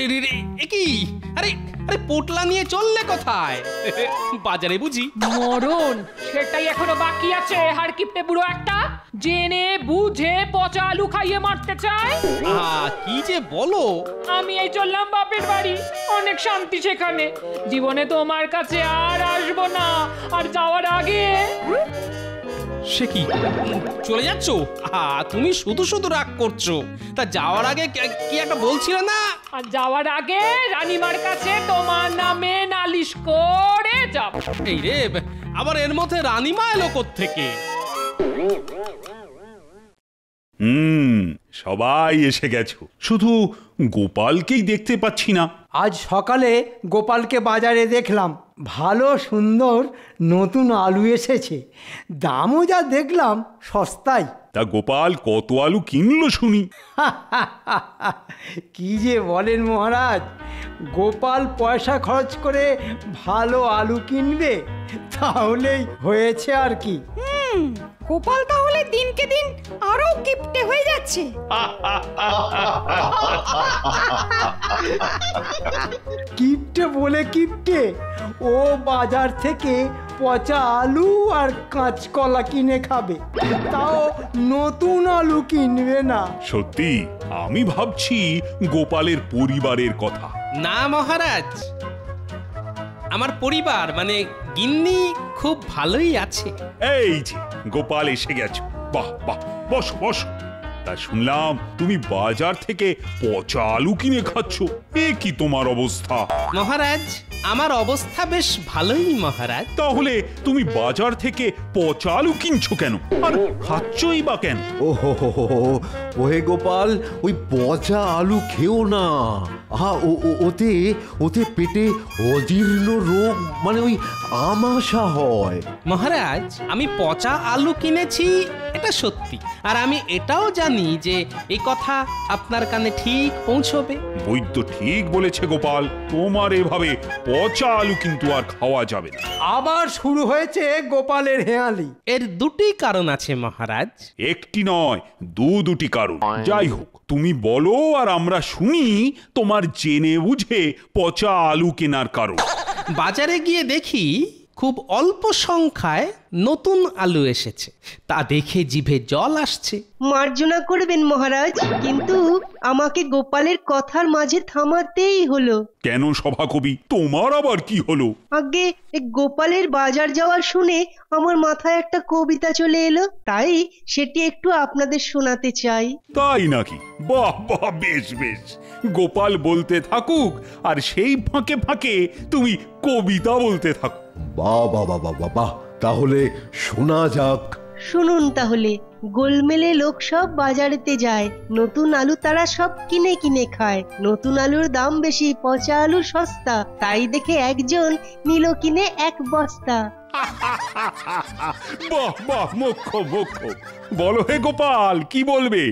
রে রে রে, এ কি? আরে আরে পোটলা নিয়ে চললে কোথায়? বাজারে বুঝি? মরণ সেটাই এখনো বাকি আছে। হাড়কিপটে বুড়ো একটা, জেনে বুঝে পচা আলু খাইয়ে মারতে চায়। কি যে বলো! আমি এই চললাম বাপের বাড়ি, অনেক শান্তি সেখানে। জীবনে তোমার কাছে আর আসবো না। আর যাওয়ার আগে সে কি, চলে যাচ্ছ? তুমি শুধু শুধু রাগ করছো। তা যাওয়ার আগে কি একটা বলছিলে না? আর যাওয়ার আগে রানীমার কাছে তোমার নামে নালিশ করে যাব। এই রে, আবার এর মধ্যে রানীমা এলো কোত্থেকে? সবাই এসে গেছো, শুধু গোপালকেই দেখতে পাচ্ছি না। আজ সকালে গোপালকে বাজারে দেখলাম, ভালো সুন্দর নতুন আলু এসেছে, দামও যা দেখলাম সস্তায়। তা গোপাল কত আলু কিনলো শুনি? কি যে বলেন মহারাজ, গোপাল পয়সা খরচ করে ভালো আলু কিনবে, তাহলেই হয়েছে আর কি। গোপাল তাহলে দিনকে দিন আরো কিপটে হয়ে যাচ্ছে। কিপটে বলে কিপটে, ও বাজার থেকে পচা আলু আর কাঁচকলা কিনে খাবে, তাও নতুন আলু কিনবে না। সত্যি আমি ভাবছি গোপালের পরিবারের কথা। না মহারাজ, আমার পরিবার মানে গিন্নি খুব ভালোই আছে। এই যে গোপাল এসে গেছো, বাহ বাহ, বসো বসো। তা শুনলাম তুমি বাজার থেকে পচা আলু কিনে খাচ্ছ, এ কি তোমার অবস্থা? মহারাজ, আমার অবস্থা বেশ ভালোই মহারাজ। তাহলে তুমি বাজার থেকে পচা আলু কিনছো কেন, আর খাচ্ছই বা কেন? ওহে গোপাল, ওই পচা আলু খেও না। ওতে ওতে পেটে অজীর্ণ রোগ, মানে ওই আমাশা হয়। মহারাজ, আমি পচা আলু কিনেছি এটা সত্যি, আর আমি এটাও জানি যে এই কথা আপনার কানে ঠিক পৌঁছবে। বৈদ্য ঠিক বলেছে গোপাল, তোমার এভাবে পচা আলু কিন্তু আর খাওয়া যাবে না। আবার শুরু হয়েছে গোপালের হেয়ালি। এর দুটি কারণ আছে মহারাজ। একটি নয়, দুটি কারণ। যাই হোক, তুমি বলো আর আমরা শুনি তোমার জেনে বুঝে পচা আলু কেনার কারণ। বাজারে গিয়ে দেখি খুব অল্প সংখ্যায় নতুন আলু এসেছে, তা দেখে জিভে জল আসছে। মার্জনা করবেন মহারাজ, কিন্তু আমাকে গোপালের কথার মাঝে থামাতেই হলো। কেন সভাকবি, তোমার আবার কি হলো? আগে গোপালের বাজার যাওয়া শুনে আমার মাথায় একটা কবিতা চলে এলো, তাই সেটি একটু আপনাদের শোনাতে চাই। তাই নাকি? বাহ বাহ, বেশ বেশ, গোপাল বলতে থাকুক আর সেই ফাঁকে ফাঁকে তুমি কবিতা বলতে থাকো। বাহ বাহ বাহ বাহ বাহ, তাহলে শোনা যাক। শুনুন তাহলে। গোলমেলে লোক সব বাজারেতে যায়, নতুন আলু তারা সব কিনে কিনে খায়। নতুন আলুর দাম বেশি, পচা আলু সস্তা, তাই দেখে একজন নিল কিনে এক বস্তা। বাহ বাহ, মুখ্য মুখ্য। বলো হে গোপাল, কি বলবে?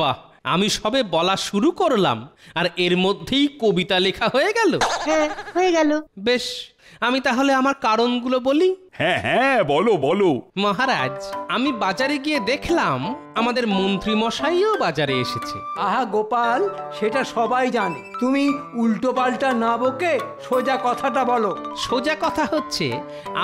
বাহ, আমি সবে বলা শুরু করলাম আর এর মধ্যেই কবিতা লেখা হয়ে গেল। হ্যাঁ, হয়ে গেল। বেশ, আমি তাহলে আমার কারণগুলো বলি। হ্যাঁ হ্যাঁ, বলো বলো। মহারাজ, আমি বাজারে গিয়ে দেখলাম আমাদের মন্ত্রী মশাইও বাজারে এসেছে। আহা গোপাল, সেটা সবাই জানে, তুমি উল্টো পাল্টা না বকে সোজা কথাটা বলো। সোজা কথা হচ্ছে,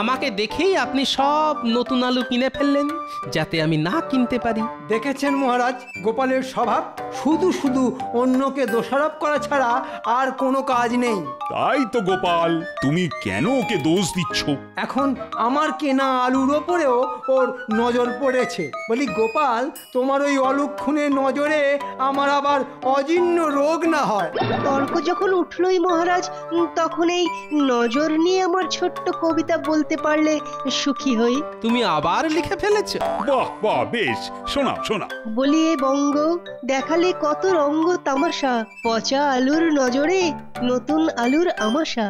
আমাকে দেখেই আপনি সব নতুন আলু কিনে ফেললেন যাতে আমি না কিনতে পারি। দেখেছেন মহারাজ, গোপালের স্বভাব শুধু শুধু অন্যকে দোষারোপ করা ছাড়া আর কোনো কাজ নেই। তাই তো গোপাল, তুমি কেন ওকে দোষ দিচ্ছ? এখন আমার কেনা আলুর ওপরেও ওর নজর পড়েছে। বলি গোপাল, তোমার ওই অলক্ষণের নজরে আমার আবার অজীর্ণ রোগ না হয়। তর্ক যখন উঠলই মহারাজ, তখন এই নজর নিয়ে আমার ছোট্ট কবিতা বলতে পারলে সুখী হই। তুমি আবার লিখে ফেলেছো? বাহ বাহ, বেশ, শোনা শোনা। বলি এ বঙ্গ, দেখালে কত রঙ্গ তামাশা, পচা আলুর নজরে নতুন আলুর আমাশা।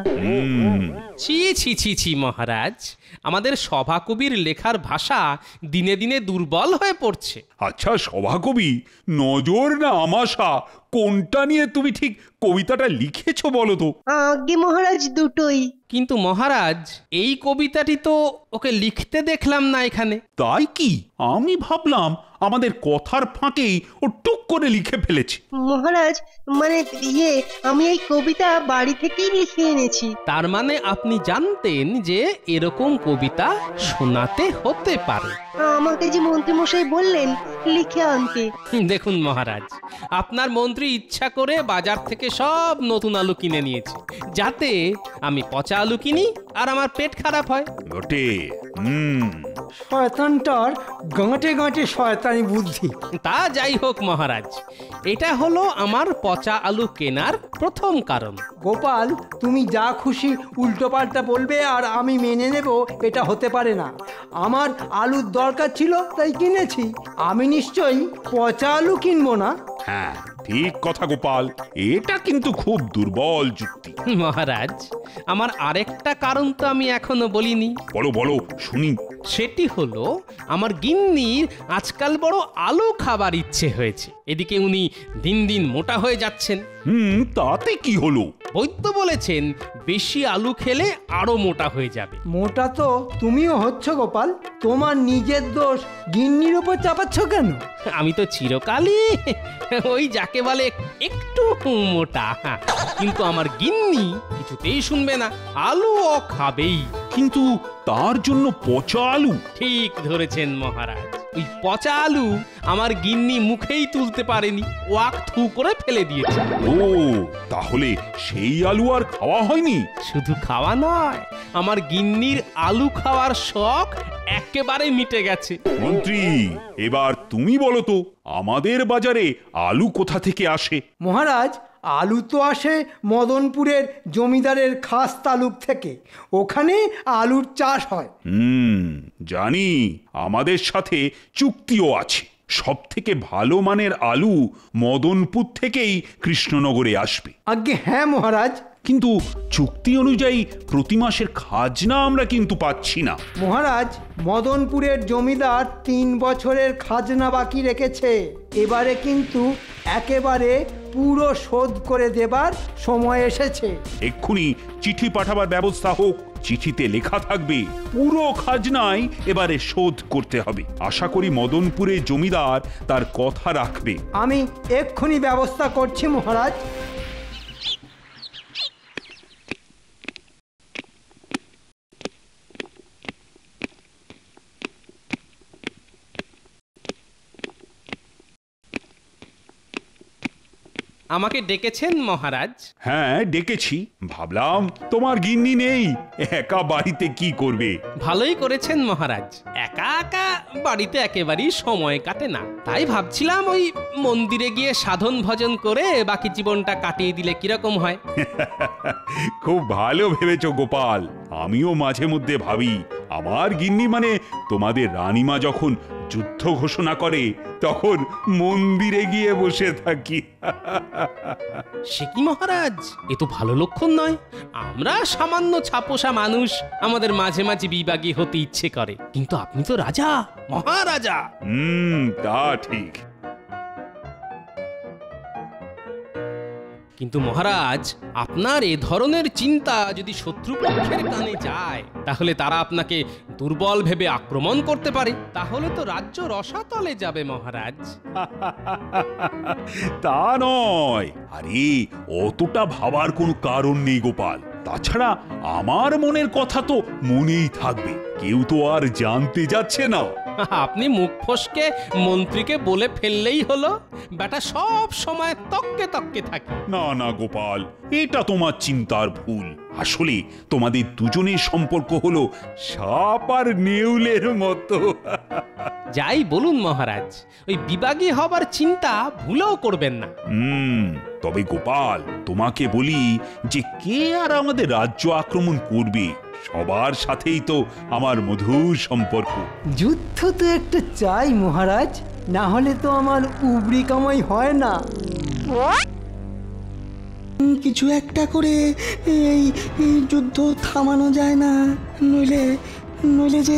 ছি ছি ছি ছি মহারাজ, আমাদের সভাকবির লেখার ভাষা দিনে দিনে দুর্বল হয়ে পড়ছে। আচ্ছা সভাকবি, নজর না আমাশা কোনটা নিয়ে তুমি ঠিক কবিতাটা লিখেছো বলো তো? আজ্ঞে মহারাজ, দুটোই। কিন্তু মহারাজ, এই কবিতাটি তো ওকে লিখতে দেখলাম না এখানে। তাই কি? আমি ভাবলাম আমাদের কথার ফাঁকেই ও টুক করে লিখে ফেলেছে। মহারাজ, মানে আমি এই কবিতা বাড়ি থেকেই লিখে এনেছি। তার মানে আপনি জানতেন যে এরকম কবিতা শোনাতে হতে পারে। আমাকে যে মন্ত্রী মশাই বললেন লিখে আনতে। দেখুন মহারাজ, আপনার মন্ত্রী ইচ্ছা করে বাজার থেকে সব নতুন আলু কিনে নিয়েছে, যাতে আমি পচা আলু কিনি আর আমার পেট খারাপ হয়। বটে। শয়তানটার গাঁটে গাঁটে শয়তানি বুদ্ধি। তা যাই হোক মহারাজ, এটা হলো আমার পচা আলু কেনার প্রথম কারণ। গোপাল, তুমি যা খুশি উল্টোপাল্টা বলবে আর আমি মেনে নেব, এটা হতে পারে না। আমার আলুর দরকার ছিল তাই কিনেছি, আমি নিশ্চয়ই পচা আলু কিনবো না। হ্যাঁ, ঠিক কথা গোপাল, এটা কিন্তু খুব দুর্বল যুক্তি। মহারাজ, আমার আরেকটা কারণ তো আমি এখনো বলিনি। বলো বলো, শুনি। সেটি হলো আমার গিন্নির আজকাল বড় আলু খাবার ইচ্ছে হয়েছে। এদিকে উনি দিন দিন মোটা হয়ে যাচ্ছেন। তাতে কি হলো? বৈদ্য বলেছেন বেশি আলু খেলে আরো মোটা হয়ে যাবে। মোটা তো তুমিও হচ্ছ গোপাল, তোমার নিজের দোষ গিন্নির উপর চাপাচ্ছ কেন? আমি তো চিরকালই ওই যাকে বলে একটু মোটা, কিন্তু আমার গিন্নি কিছুতেই শুনবে না, আলু ও খাবেই। কিন্তু তার জন্য পচা আলু? ঠিক ধরেছেন মহারাজ, ওই পচা আলু আমার গিন্নি মুখেই তুলতে পারেনি, ওয়াক থু করে ফেলে দিয়েছে। ও, তাহলে সেই আলু আর খাওয়া হয়নি? শুধু খাওয়া নয়, আমার গিন্নির আলু খাওয়ার শখ একেবারে মিটে গেছে। মন্ত্রী, এবার তুমি বলো তো, আমাদের বাজারে আলু কোথা থেকে আসে? মহারাজ, আলু তো আসে মদনপুরের জমিদারের খাস তালুক থেকে, ওখানে আলুর চাষ হয়। জানি, আমাদের সাথে চুক্তিও আছে। সব থেকে ভালো মানের আলু মদনপুর থেকেই কৃষ্ণনগরে আসবে। আজ্ঞে হ্যাঁ মহারাজ। কিন্তু চুক্তি অনুযায়ী প্রতি মাসের খাজনা আমরা কিন্তু পাচ্ছি না। মহারাজ, মদনপুরের জমিদার 3 বছরের খাজনা বাকি রেখেছে, এবারে কিন্তু একেবারে পুরো শোধ করে দেবার সময় এসেছে। এক্ষুনি চিঠি পাঠাবার ব্যবস্থা হোক। চিঠিতে লেখা থাকবে পুরো খাজনাই এবারে শোধ করতে হবে। আশা করি মদনপুরের জমিদার তার কথা রাখবে। আমি এক্ষুনি ব্যবস্থা করছি মহারাজ। আমাকে ডেকেছেন মহারাজ? হ্যাঁ, ডেকেছি। ভাবলাম তোমার গিন্নি নেই, একা বাড়িতে কি করবে। ভালোই করেছেন মহারাজ, একা একা বাড়িতে একেবারেই সময় কাটে না, তাই ভাবছিলাম ওই মন্দিরে গিয়ে সাধন ভজন করে বাকি জীবনটা কাটিয়ে দিলে কিরকম হয়। খুব ভালো ভেবেছো গোপাল। আমিও মাঝে মধ্যে ভাবি, আমার গিন্নি মানে তোমাদের রানীমা যখন যুদ্ধ ঘোষণা করে তখন মন্দিরে গিয়ে বসে থাকি। সে কি মহারাজ, এ তো ভালো লক্ষণ নয়। আমরা সামান্য ছাপোষা মানুষ, আমাদের মাঝে মাঝে বিভাগী হতে ইচ্ছে করে, কিন্তু আপনি তো রাজা, মহারাজা। তা ঠিক। কিন্তু মহারাজ, আপনার এ ধরনের চিন্তা যদি শত্রুপক্ষের কানে যায়, তাহলে তারা আপনাকে দুর্বল ভেবে আক্রমণ করতে পারে, তাহলে তো রাজ্য রসাতলে যাবে মহারাজ। তা নয়, আরে অতটা ভাবার কোনো কারণ নেই গোপাল। তাছাড়া আমার মনের কথা তো মনেই থাকবে, কেউ তো আর জানতে যাচ্ছে না। আপনি মুখ ফসকে মন্ত্রীকে বলে ফেললেই হলো, বেটা সব সময় তককে তককে থাকে। না না গোপাল, এটা তোমার চিন্তার ভুল। আসলে তোমাদের দুজনের সম্পর্ক হলো সাপ আর নেউলের মতো। যাই বলুন মহারাজ, ওই বিভাগী হবার চিন্তা ভুলেও করবেন না। তবে গোপাল, তোমাকে বলি যে কে আর আমাদের রাজ্য আক্রমণ করবে? সবার সাথেই তো আমার মধুর সম্পর্ক। যুদ্ধ তো একটা চাই মহারাজ, না হলে তো আমার উবরি কামাই হয় না। কিছু একটা করে এই যুদ্ধ থামানো যায় না, নইলে নইলে যে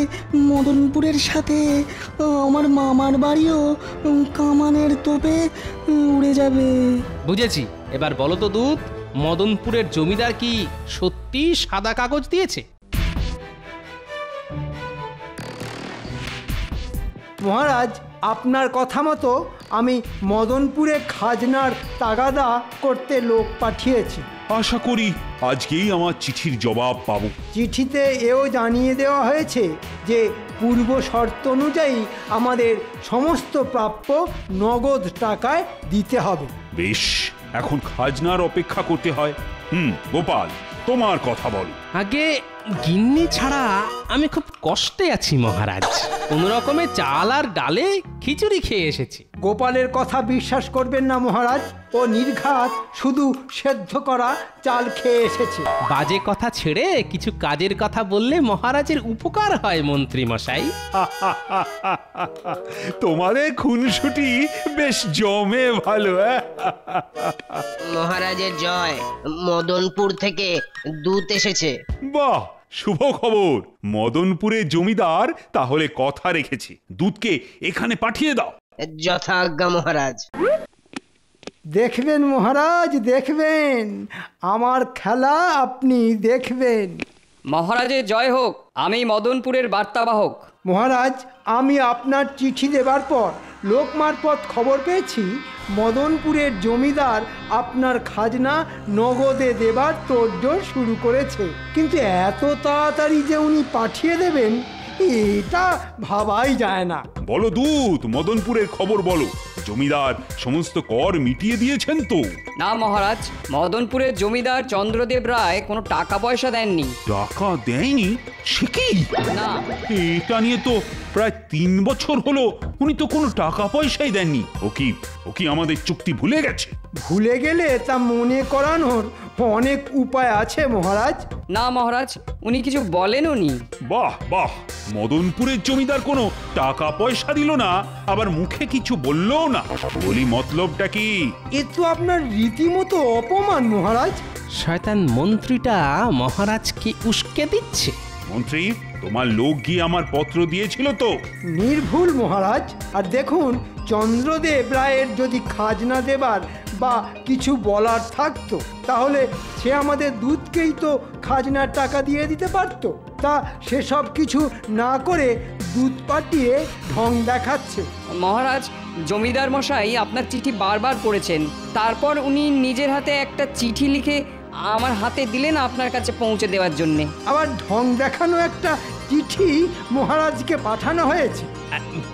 মদনপুরের সাথে আমার মামার বাড়িও কামানের তোপে উড়ে যাবে। বুঝেছি। এবার বলো তো দূত, মদনপুরের জমিদার কি সত্যি সাদা কাগজ দিয়েছে? মহারাজ, আপনার কথা মতো আমি মদনপুরে খাজনার তাগাদা করতে লোক পাঠিয়েছি। আশা করি আজকেই আমার চিঠির জবাব পাবো। চিঠিতে এও জানিয়ে দেওয়া হয়েছে যে পূর্ব শর্ত অনুযায়ী আমাদের সমস্ত প্রাপ্য নগদ টাকায় দিতে হবে। বেশ, এখন খাজনার অপেক্ষা করতে হয়। গোপাল, তোমার কথা বলো। আগে গিন্নি ছাড়া আমি খুব কষ্টে আছি মহারাজ। কোন রকমে চাল আর ডালে খিচুড়ি খেয়ে এসেছি। গোপালের কথা বিশ্বাস করবেন না মহারাজ, ও নির্ঘাত শুধু সেদ্ধ করা চাল খেয়ে এসেছে। বাজে কথা ছেড়ে কিছু কাজের কথা বললে মহারাজের উপকার হয় মন্ত্রী মশাই। তোমাদের খুনসুটি বেশ জমে ভালো। মহারাজের জয়। মদনপুর থেকে দূত এসেছে। বাহ, শুভ খবর। মদনপুরের জমিদার তাহলে কথা রেখেছে। দুধকে এখানে পাঠিয়ে দাও। যথাজ্ঞা মহারাজ। দেখবেন মহারাজ, দেখবেন আমার খেলা আপনি দেখবেন। মহারাজের জয় হোক। আমি মদনপুরের বার্তাবাহক। মহারাজ, আমি আপনার চিঠি দেবার পর লোক মারফত খবর পেয়েছি মদনপুরের জমিদার আপনার খাজনা নগদে দেবার তোড়জোড় শুরু করেছে। কিন্তু এত তাড়াতাড়ি যে উনি পাঠিয়ে দেবেন এটা ভাবাই যায় না। বলো দূত, মদনপুরের খবর বলো। জমিদার সমস্ত কর মিটিয়ে দিয়েছেন তো? না মহারাজ, মদনপুরের জমিদার চন্দ্রদেব রায় কোনো টাকা পয়সা দেননি। টাকা দেয়নি? সে কি? না। এটা নিয়ে তো প্রায় 3 বছর হলো উনি তো কোনো টাকা পয়সাই দেননি। ও কি আমাদের চুক্তি ভুলে গেছে? ভুলে গেলে তা মনে করানোর অনেক উপায় আছে মহারাজ। না মহারাজ, উনি কিছু বলেননি। বাহ বাহ, মদনপুরের জমিদার কোনো টাকা পয়সা দিল না, আবার মুখে কিছু বললো না। বলি মতলবটা কি? এ তো আপনার রীতিমতো অপমান মহারাজ। শয়তান মন্ত্রীটা মহারাজকে উস্কে দিচ্ছে। মন্ত্রী, তোমার লোক গিয়ে আমার পত্র দিয়েছিল তো? নির্ভুল মহারাজ। আর দেখুন, চন্দ্রদেব রায়ের যদি খাজনা দেবার বা কিছু বলার থাকতো তাহলে সে আমাদের দুধকেই তো খাজনার টাকা দিয়ে দিতে পারত। তা সেসব কিছু না করে দুধ পাঠিয়ে ঢং দেখাচ্ছে। মহারাজ, জমিদার মশাই আপনার চিঠি বারবার পড়েছেন। তারপর উনি নিজের হাতে একটা চিঠি লিখে আমার হাতে দিলেন আপনার কাছে পৌঁছে দেওয়ার জন্যে। আবার ঢং দেখানো একটা চিঠি মহারাজকে পাঠানো হয়েছে।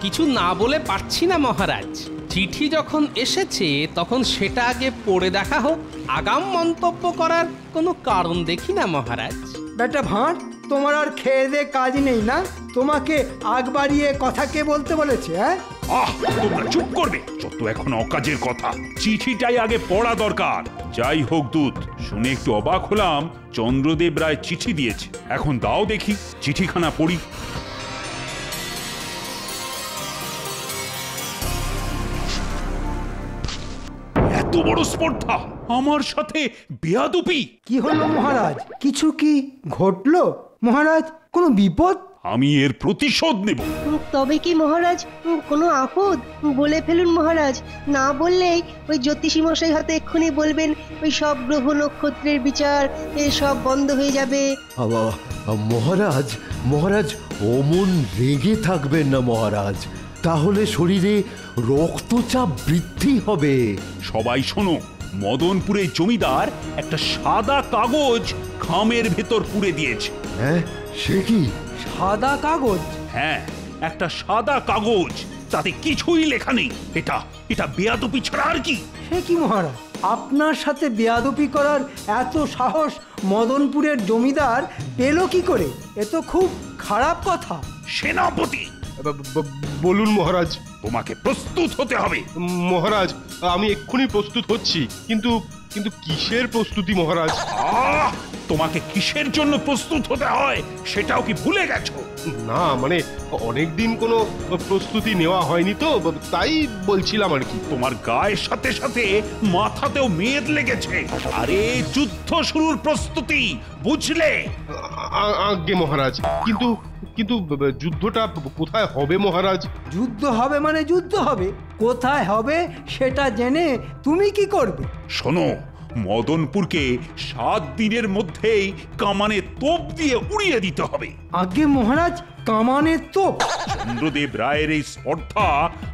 কিছু না বলে পারছি না মহারাজ। চিঠি যখন এসেছে তখন সেটা আগে পড়ে দেখা হোক। আগাম মন্তব্য করার কোনো কারণ দেখি না মহারাজ। বেটা ভাঁড়, তোমার আর খেয়ে দে কাজ নেই না? তোমাকে আগ বাড়িয়ে কথা কে বলতে বলেছে? হ্যাঁ, তোমরা চুপ করবে। যত এখন অকাজের কথা। চিঠিটাই আগে পড়া দরকার। যাই হোক দূত, শুনে একটু অবাক হলাম চন্দ্রদেব রায় চিঠি দিয়েছে। এখন দাও দেখি চিঠিখানা পড়ি। এত বড় স্পর্ধা, আমার সাথে বেয়াদবি! কি হলো মহারাজ? কিছু কি ঘটলো মহারাজ? কোনো বিপদ? আমি এর প্রতিশোধ নেব। তবে কি মহারাজ কোনো আপদ? বলে ফেলুন মহারাজ। না বললেই ওই জ্যোতিষী মশাই হয়তো এক্ষুনি বলবেন ওই সব গ্রহ নক্ষত্রের বিচার সব বন্ধ হয়ে যাবে। মহারাজ, মহারাজ অমন রেগে থাকবেন না মহারাজ, তাহলে শরীরে রক্তচাপ বৃদ্ধি হবে। সবাই শোনো, মদনপুরে জমিদার একটা সাদা কাগজ খামের ভেতর পুরে দিয়েছে। হ্যাঁ, সে কি? সাদা কাগজ? হ্যাঁ, একটা সাদা কাগজ, তাতে কিছুই লেখা নেই। এটা বেয়াদবি ছাড়া আর কি? সে কি মহারাজ, আপনার সাথে বেয়াদবি করার এত সাহস মদনপুরের জমিদার পেল কি করে? এ তো খুব খারাপ কথা। সেনাপতি, বলুন মহারাজ। তোমাকে প্রস্তুত হতে হবে। মহারাজ, আমি এক্ষুনি প্রস্তুত হচ্ছি, কিন্তু কিন্তু কিসের প্রস্তুতি মহারাজ? তোমাকে কিসের জন্য প্রস্তুত হতে হয় সেটাও কি ভুলে গেছো? না মানে অনেকদিন কোনো প্রস্তুতি নেওয়া হয়নি তো, তাই বলছিলাম আর কি। তোমার গায়ের সাথে সাথে মাথাতেও মেদ লেগেছে। আরে যুদ্ধ শুরুর প্রস্তুতি, বুঝলে? আজ্ঞে মহারাজ, কিন্তু কিন্তু যুদ্ধটা কোথায় হবে মহারাজ? যুদ্ধ হবে মানে যুদ্ধ হবে, কোথায় হবে সেটা জেনে তুমি কি করবে? শোনো, মদনপুরকে 7 দিনের মধ্যেই কামানে তোপ দিয়ে উড়িয়ে দিতে হবে। আগে মহারাজ, কামানের তোপ? চন্দ্রদেব রায়ের এই স্পর্ধা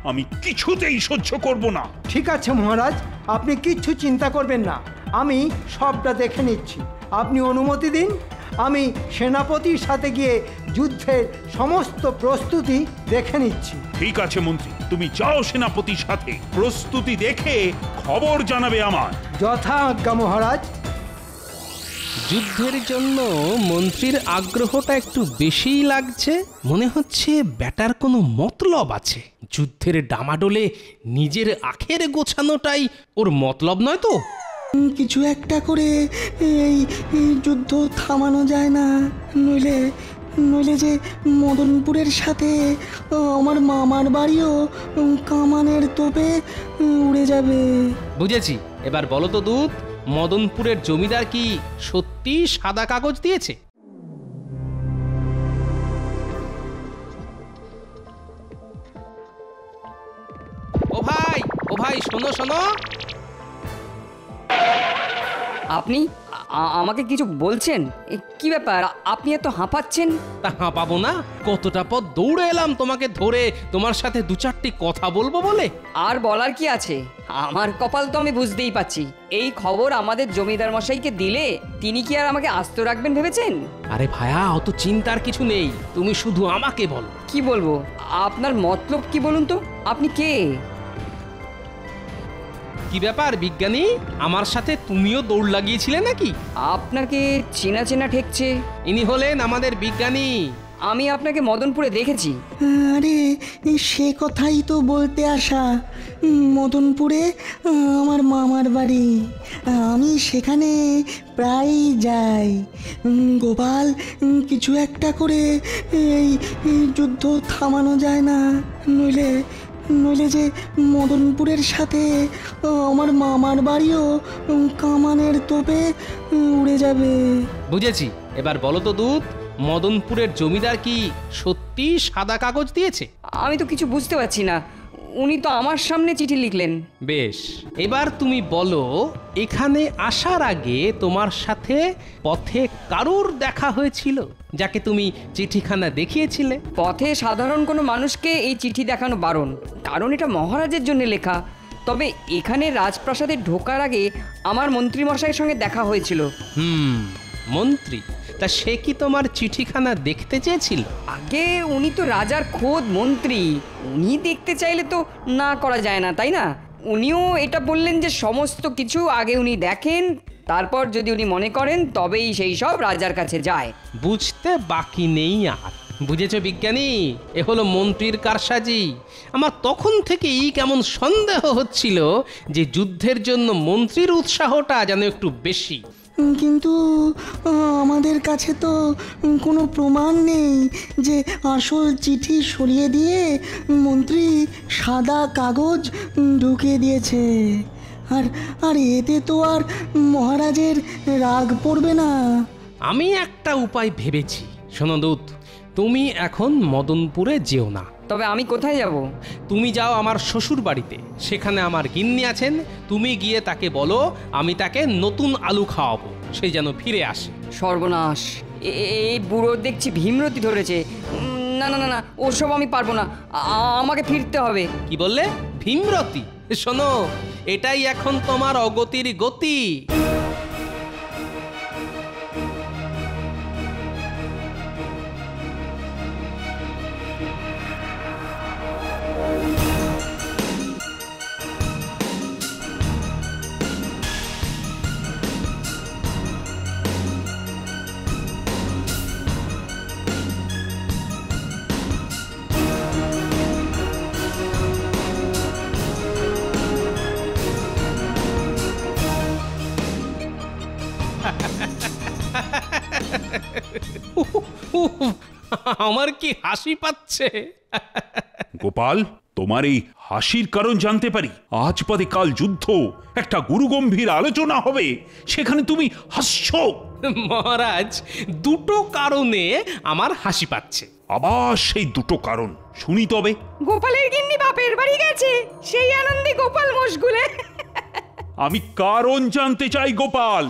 আমি কিছুতেই সহ্য করব না। ঠিক আছে মহারাজ, আপনি কিচ্ছু চিন্তা করবেন না, আমি সবটা দেখে নিচ্ছি। আপনি অনুমতি দিন, আমি সেনাপতির সাথে গিয়ে যুদ্ধের সমস্ত প্রস্তুতি দেখে নিচ্ছি। ঠিক আছে মন্ত্রী, তুমি যাও সেনাপতির সাথে, প্রস্তুতি দেখে খবর জানাবে আমার। যথা আজ্ঞা মহারাজ। যুদ্ধের জন্য মন্ত্রীর আগ্রহটা একটু বেশিই লাগছে। মনে হচ্ছে ব্যাটার কোনো মতলব আছে। যুদ্ধের ডামাডোলে নিজের আখের গোছানোটাই ওর মতলব নয় তো? কিছু একটা করে এই যুদ্ধ থামানো যায় না, নইলে নইলে যে মদনপুরের সাথে আমার মামার বাড়িও কামানের তোপে উড়ে যাবে। বুঝেছি, এবার বলো তো দূত, মদনপুরের জমিদার কি সত্যি সাদা কাগজ দিয়েছে? ও ভাই শোনো শোনো। আপনি আমাকে কিছু বলছেন? কি ব্যাপার, আপনি এত হাঁপাচ্ছেন? তা হাঁপাবো না? কতটা পথ দৌড়ে এলাম তোমাকে ধরে তোমার সাথে 2-4টি কথা বলবো বলে। আর বলার কি আছে? আমার কপাল তো আমি বুঝতেই পাচ্ছি। এই খবর আমাদের জমিদার মশাইকে দিলে তিনি কি আর আমাকে আস্ত রাখবেন ভেবেছেন? আরে ভায়া, অত চিন্তার কিছু নেই, তুমি শুধু আমাকে বলো। কি বলবো? আপনার মতলব কি বলুন তো? আপনি কে? কি ব্যাপার বিজ্ঞানী, আমার সাথে তুমিও দৌড় লাগিয়েছিলে নাকি? আপনাকে চেনা চেনা ঠেকছে। ইনি হলেন আমাদের বিজ্ঞানী। আমি আপনাকে মদনপুরে দেখেছি। আরে সে কথাই তো বলতে আসা। মদনপুরে আমার মামার বাড়ি, আমি সেখানে প্রায়ই যাই। গোপাল, কিছু একটা করে এই যুদ্ধ থামানো যায় না, নইলে নইলে যে মদনপুরের সাথে আমার মামার বাড়িও কামানের তোপে উড়ে যাবে। বুঝেছি, এবার বলো তো দূত, মদনপুরের জমিদার কি সত্যি সাদা কাগজ দিয়েছে? আমি তো কিছু বুঝতে পারছি না, উনি তো আমার সামনে চিঠি লিখলেন। বেশ, এবার তুমি বলো, এখানে আসার আগে তোমার সাথে পথে কারুর দেখা হয়েছিল যাকে তুমি চিঠিখানা দেখিয়েছিলে? পথে সাধারণ কোনো মানুষকে এই চিঠি দেখানো বারণ, কারণ এটা মহারাজের জন্য লেখা। তবে এখানে রাজপ্রাসাদে ঢোকার আগে আমার মন্ত্রীমশাইয়ের সঙ্গে দেখা হয়েছিল। মন্ত্রী? তা সে কি তোমার চিঠিখানা দেখতে চেয়েছিল? আগে উনি তো রাজার খোদ মন্ত্রী, উনি দেখতে চাইলে তো না করা যায় না, তাই না? উনিও এটা বললেন যে সমস্ত কিছু আগে উনি দেখেন, তারপর যদি উনি মনে করেন তবেই সেই সব রাজার কাছে যায়। বুঝতে বাকি নেই আর। বুঝেছ বিজ্ঞানী, এ হলো মন্ত্রীর কারসাজি। আমার তখন থেকেই কেমন সন্দেহ হচ্ছিল যে যুদ্ধের জন্য মন্ত্রীর উৎসাহটা যেন একটু বেশি। কিন্তু আমাদের কাছে তো কোনো প্রমাণ নেই যে আসল চিঠি সরিয়ে দিয়ে মন্ত্রী সাদা কাগজ ঢুকিয়ে দিয়েছে। আর এতে তো আর মহারাজের রাগ পড়বে না। আমি একটা উপায় ভেবেছি। শোনো দূত, তুমি এখন মদনপুরে যেও না। তবে আমি কোথায় যাব? তুমি যাও আমার শ্বশুর বাড়িতে, সেখানে আমার গিন্নি আছেন। তুমি গিয়ে তাকে বলো আমি তাকে নতুন আলু খাওয়াবো, সে যেন ফিরে আসে। সর্বনাশ, এই বুড়ো দেখছি ভীমরতি ধরেছে। না না না না, ওসব আমি পারবো না, আমাকে ফিরতে হবে। কি বললে? ভীমরতি? শোনো, এটাই এখন তোমার অগতির গতি। আমার কি হাসি পাচ্ছে। গোপাল, তোমার এই হাসির কারণ জানতে পারি? আজ বাদে কাল যুদ্ধ, একটা গুরুগম্ভীর আলোচনা হবে, সেখানে তুমি হাসছো। মহারাজ, দুটো কারণে আমার হাসি পাচ্ছে। আবার সেই দুটো কারণ শুনি তবে। গোপালের গিন্নি বাপের বাড়ি গেছে, সেই আনন্দে গোপাল মশগুলে। আমি কারণ জানতে চাই গোপাল।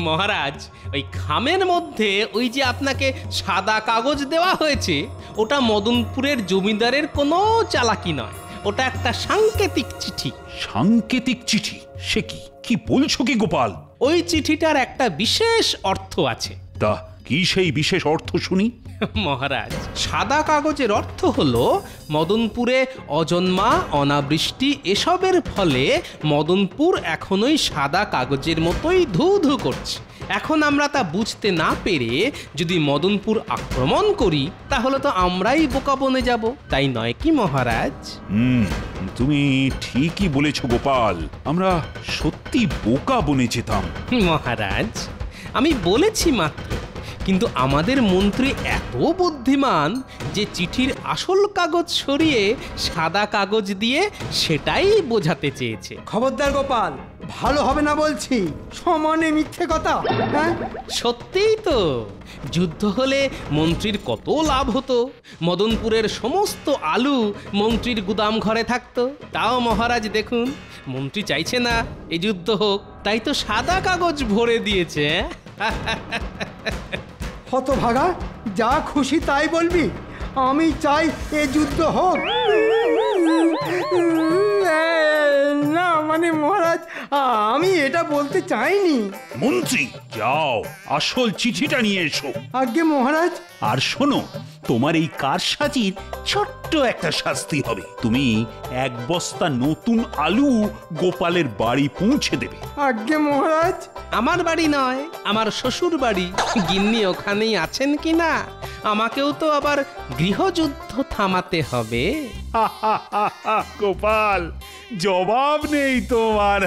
মহারাজ, ওই খামের মধ্যে ওই যে আপনাকে সাদা কাগজ দেওয়া হয়েছে, ওটা মদনপুরের জমিদারের কোনো চালাকি নয়, ওটা একটা সাংকেতিক চিঠি। সাংকেতিক চিঠি? সে কি কি বলছো কি গোপাল? ওই চিঠিটার একটা বিশেষ অর্থ আছে। তা কি সেই বিশেষ অর্থ শুনি? মহারাজ, সাদা কাগজের অর্থ হলো মদনপুরে অজন্মা অনাবৃষ্টি এসবের ফলে মদনপুর এখনোই সাদা কাগজের মতোই ধু ধু করছে। এখন আমরা তা বুঝতে না পেরে যদি মদনপুর আক্রমণ করি তাহলে তো আমরাই বোকা বনে যাব, তাই নয় কি মহারাজ? তুমি ঠিকই বলেছ গোপাল, আমরা সত্যি বোকা বনে যেতাম। মহারাজ, আমি বলেছি মাত্র, কিন্তু আমাদের মন্ত্রী এত বুদ্ধিমান যে চিঠির আসল কাগজ সরিয়ে সাদা কাগজ দিয়ে সেটাই বোঝাতে চেয়েছে। খবরদার গোপাল, ভালো হবে না বলছি, সমানে মিথ্যে কথা। হ্যাঁ, সত্যিই তো, যুদ্ধ হলে মন্ত্রীর কত লাভ হতো। মদনপুরের সমস্ত আলু মন্ত্রীর গুদাম ঘরে থাকতো। তাও মহারাজ দেখুন, মন্ত্রী চাইছে না এই যুদ্ধ হোক, তাই তো সাদা কাগজ ভরে দিয়েছে। হতভাগা, যা খুশি তাই বলবি। আমি চাই এ যুদ্ধ হোক। না মানে মহারাজ, আমি এটা বলতে চাইনি। মন্ত্রী, যাও আসল চিঠিটা নিয়ে এসো। আজ্ঞে মহারাজ। আর শোনো, তোমার এই কারসাজির ছোট্ট একটা শাস্তি হবে। তুমি এক বস্তা নতুন আলু গোপালের বাড়ি পৌঁছে দেবে। আজ্ঞে মহারাজ। আমার বাড়ি নয়, আমার শ্বশুর বাড়ি। গিন্নি ওখানেই আছেন কি না? আমাকেও তো আবার গৃহযুদ্ধ থামাতে হবে। গোপাল, জবাব নেই তোমার।